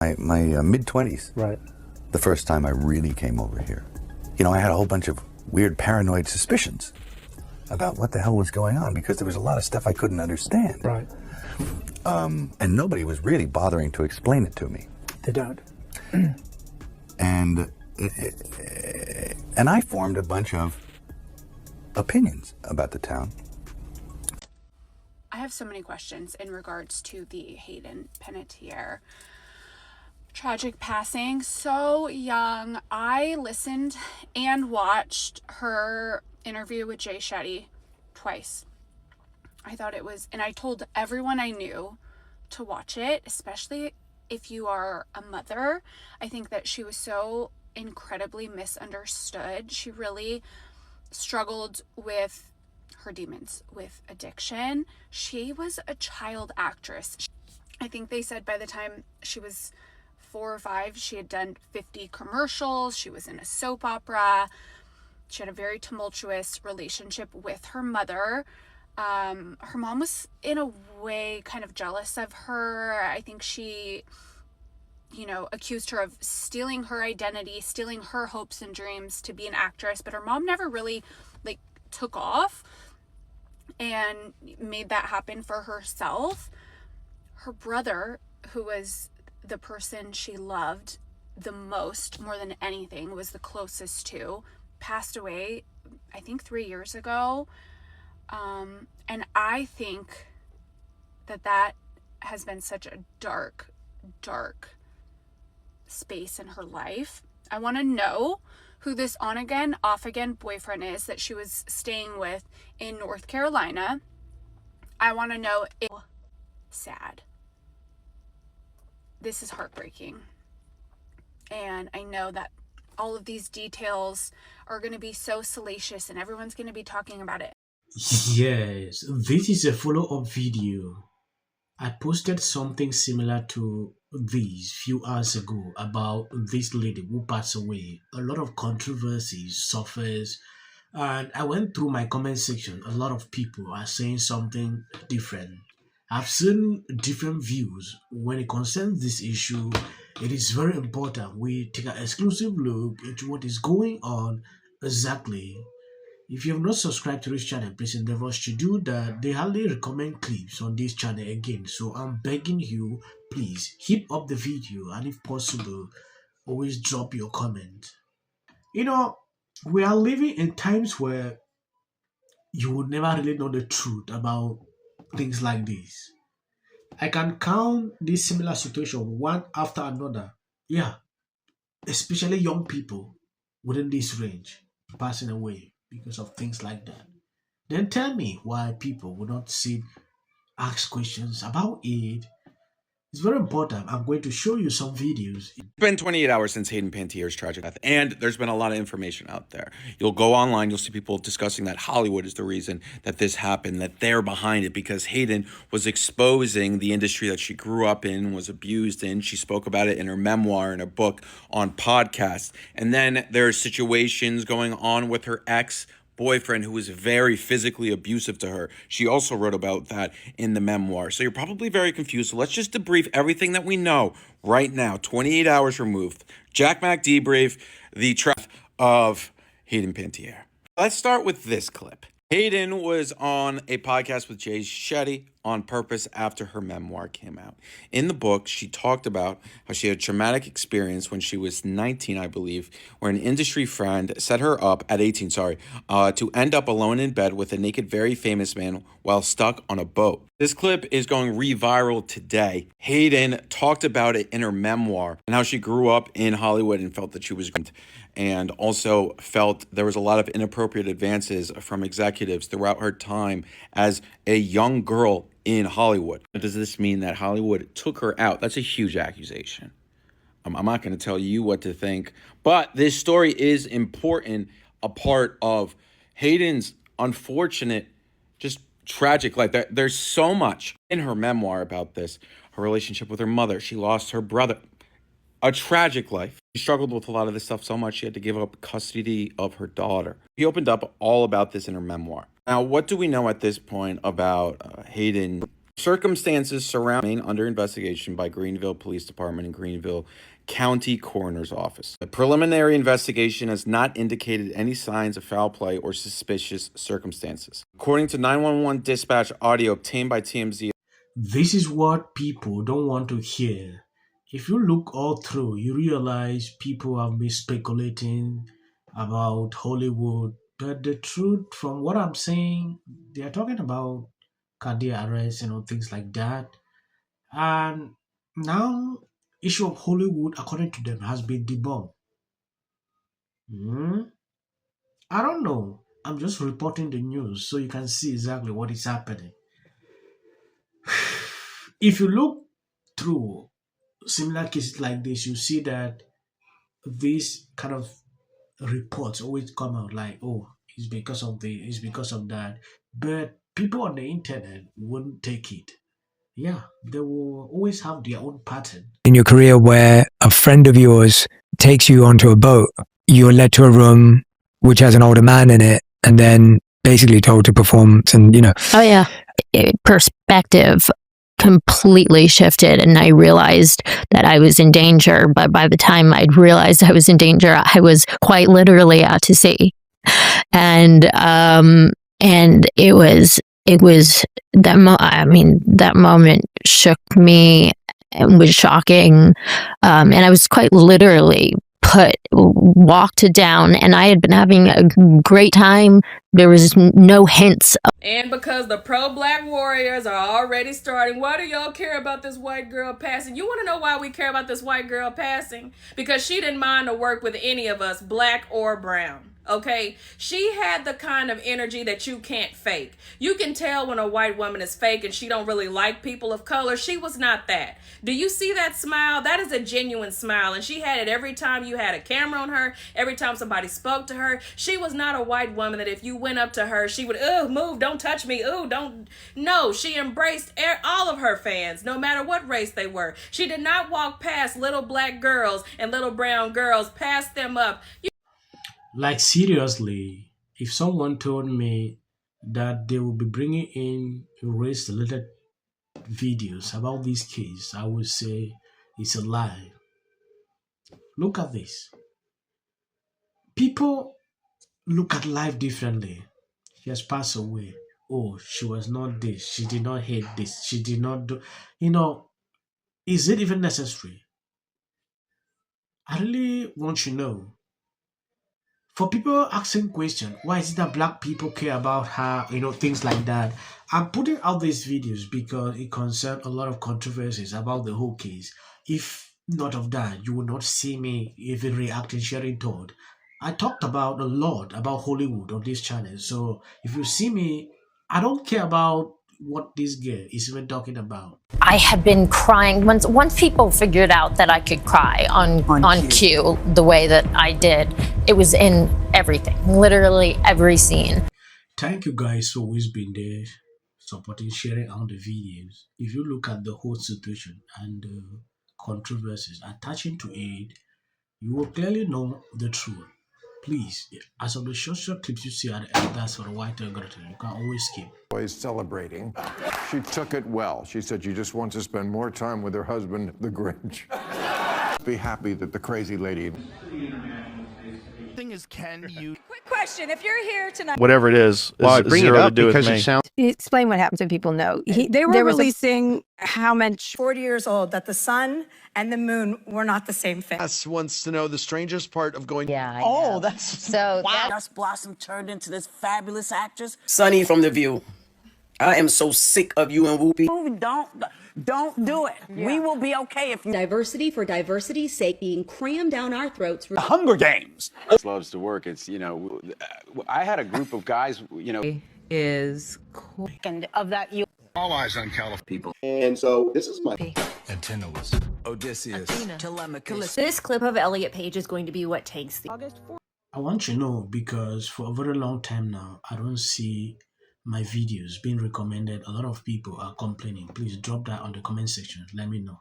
my mid-20s. Right. The first time I really came over here. You know, I had a whole bunch of weird paranoid suspicions about what the hell was going on because there was a lot of stuff I couldn't understand. Right. And nobody was really bothering to explain it to me. They don't. And I formed a bunch of opinions about the town. I have so many questions in regards to the Hayden Panettiere tragic passing. So young. I listened and watched her interview with Jay Shetty twice. I thought it was, and I told everyone I knew to watch it, especially if you are a mother. I think that she was so incredibly misunderstood. She really struggled with her demons, with addiction. She was a child actress. I think they said by the time she was 4 or 5, she had done 50 commercials. She was in a soap opera. She had a very tumultuous relationship with her mother. Her mom was in a way kind of jealous of her. I think she, accused her of stealing her identity, stealing her hopes and dreams to be an actress, but her mom never really took off and made that happen for herself. Her brother, who was the person she loved the most, more than anything, was the closest to, passed away, I think 3 years ago. And I think that has been such a dark space in her life. I want to know who this on again, off again boyfriend is that she was staying with in North Carolina. I want to know if sad. This is heartbreaking. And I know that all of these details are going to be so salacious and everyone's going to be talking about it. Yes, this is a follow-up video. I posted something similar to this few hours ago about this lady who passed away. A lot of controversy suffers, and I went through my comment section. A lot of people are saying something different. I've seen different views when it concerns this issue. It is very important we take an exclusive look into what is going on exactly. If you have not subscribed to this channel, please endeavor to do that. They hardly recommend clips on this channel again, so I'm begging you, please hit up the video, and if possible, always drop your comment. We are living in times where you would never really know the truth about things like this. I can count this similar situation one after another. Yeah, especially young people within this range passing away because of things like that. Then tell me why people would not ask questions about it. It's very important. I'm going to show you some videos. It's been 28 hours since Hayden Panettiere's tragic death, and there's been a lot of information out there. You'll go online, you'll see people discussing that Hollywood is the reason that this happened, that they're behind it because Hayden was exposing the industry that she grew up in, was abused in. She spoke about it in her memoir, in her book, on podcasts. And then there are situations going on with her ex-boyfriend who was very physically abusive to her. She also wrote about that in the memoir. So you're probably very confused. So let's just debrief everything that we know right now, 28 hours removed. Jack Mac debrief the track of Hayden Panettiere. Let's start with this clip. Hayden was on a podcast with Jay Shetty on purpose after her memoir came out. In the book, she talked about how she had a traumatic experience when she was 19, I believe, where an industry friend set her up, at 18, to end up alone in bed with a naked, very famous man while stuck on a boat. This clip is going re-viral today. Hayden talked about it in her memoir and how she grew up in Hollywood and felt that she was groomed, and also felt there was a lot of inappropriate advances from executives throughout her time as a young girl in Hollywood. Does this mean that Hollywood took her out? That's a huge accusation. I'm not going to tell you what to think, but this story is important, a part of Hayden's unfortunate, just tragic life. There's so much in her memoir about this. Her relationship with her mother. She lost her brother. A tragic life. She struggled with a lot of this stuff so much she had to give up custody of her daughter. She opened up all about this in her memoir. Now, what do we know at this point about Hayden Circumstances surrounding under investigation by Greenville Police Department and Greenville County Coroner's Office. The preliminary investigation has not indicated any signs of foul play or suspicious circumstances. According to 911 dispatch audio obtained by TMZ, This is what people don't want to hear. If you look all through, you realize people have been speculating about Hollywood. But the truth, from what I'm saying, they are talking about cardiac arrest, things like that. And now, issue of Hollywood, according to them, has been debunked. I don't know. I'm just reporting the news so you can see exactly what is happening. If you look through similar cases like this, you see that these kind of reports always come out like, oh, it's because of this, it's because of that. But people on the internet wouldn't take it. Yeah, they will always have their own pattern. In your career where a friend of yours takes you onto a boat, you're led to a room which has an older man in it, and then basically told to perform some, Oh yeah. Perspective completely shifted, and I realized that I was in danger. But by the time I'd realized I was in danger, I was quite literally out to sea. And it was that moment shook me and was shocking. And I was quite literally walked down, and I had been having a great time. There was no hints. And because the pro-black warriors are already starting, why do y'all care about this white girl passing? You want to know why we care about this white girl passing? Because she didn't mind to work with any of us, black or brown. Okay, she had the kind of energy that you can't fake. You can tell when a white woman is fake and she don't really like people of color. She was not that. Do you see that smile? That is a genuine smile, and she had it every time you had a camera on her, every time somebody spoke to her. She was not a white woman that if you went up to her, she would, move, don't touch me, don't. No, she embraced all of her fans, no matter what race they were. She did not walk past little black girls and little brown girls, pass them up. Like, seriously, if someone told me that they will be bringing in race-related videos about this case, I would say it's a lie. Look at this. People look at life differently. She has passed away. Oh, she was not this. She did not hate this. She did not do... is it even necessary? I really want to know. For people asking questions, why is it that black people care about her, things like that? I'm putting out these videos because it concerns a lot of controversies about the whole case. If not of that, you will not see me even reacting, sharing thought. I talked about a lot about Hollywood on this channel. So if you see me, I don't care about what this girl is even talking about. I had been crying once people figured out that I could cry on cue the way that I did. It was in everything, literally every scene. Thank you guys for always being there, supporting, sharing out the videos. If you look at the whole situation and the controversies attaching to it, you will clearly know the truth. Please, as of the short clips you see at the end, that's for the white algorithm. You can always skip. Always celebrating. She took it well. She said she just wants to spend more time with her husband, the Grinch. Be happy that the crazy lady. Thing is, can you? Quick question: if you're here tonight, Whatever it is bring zero it to up do with because me. it sounds. explain what happens so people know. They were releasing how much 40 years old that the sun and the moon were not the same thing. Wants to know the strangest part of going. Yeah. Oh, that's So wow. Dust Blossom turned into this fabulous actress. Sunny from The View. I am so sick of you and Whoopi. Don't do it. Yeah. We will be okay if you. Diversity for diversity's sake being crammed down our throats. The Hunger Games. Loves to work. It's, I had a group of guys, Is cool. And of that, you. All eyes on California people. And so this is my. Antinous. Odysseus. Telemachus. This clip of Elliot Page is going to be what takes the August 4th. I want you to know because for a very long time now, I don't see my videos being recommended. A lot of people are complaining. Please drop that on the comment section. Let me know.